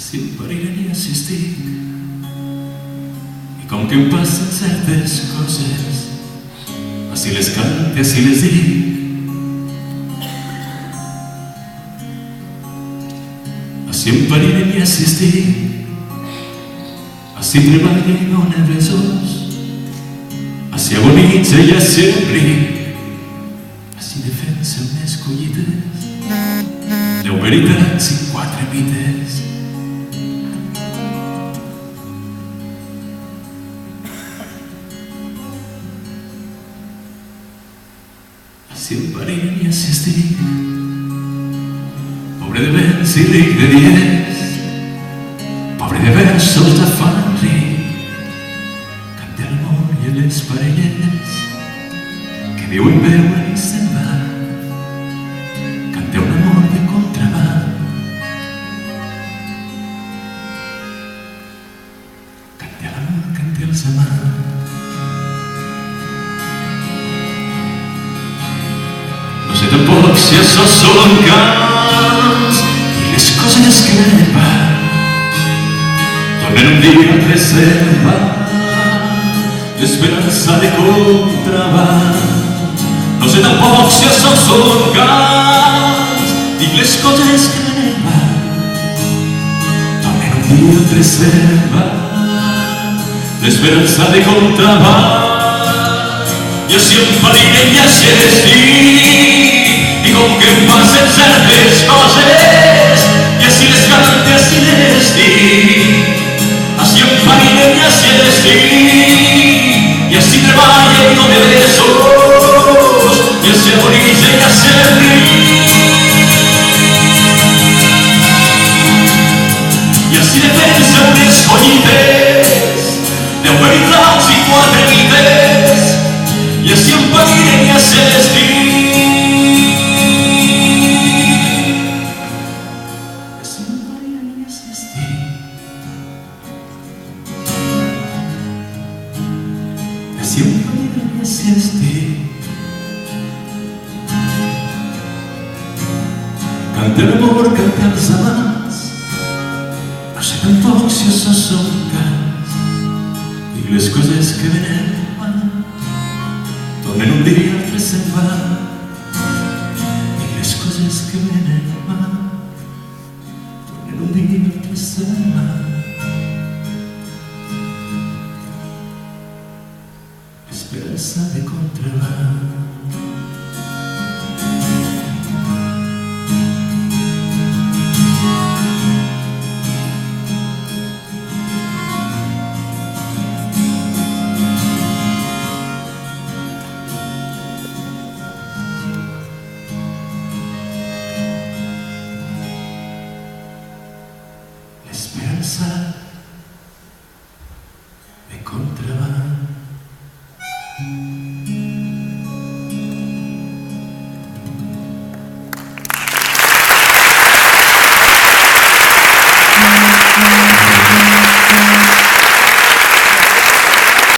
S'impararé a assistir i com que em passen certes coses així les cante, així les dic. Així em parirem i assistir, així treballa i dona besos, així agonitza i així ric, així defensa unes collites, 10 veritats i 4 mites. Així em parirem i assistir, pobre de vents i ric de dies, pobre de versos de fan ric, canta l'amor i les parelles que viuen, veuen i se'n van, canta un amor de contraband, canta l'amor, canta els amants. No sé tampoc si això són cants i les coses que me van tornen un dia a preservar l'esperança de contraband. No sé tampoc si això són cants i les coses que me van tornen un dia a preservar l'esperança de contraband. I així em parirem i així estic, i com que em passen certes coses, i així les cante, així les dic. Així em parirem i així estic, i així treballa i dona besos, i així agonitza i així ric. I així defensa unes collites, 10 veritats i 4 mites, i així em parirem i així estic. Així em parirem i així estic. Així em parirem i així estic. Canta l'amor, canta els amants, no sé tampoc si això són cants i les coses que venen tornen un dia a preservar, i les coses que venen tornen un dia a preservar l'esperança de contraband. Esperança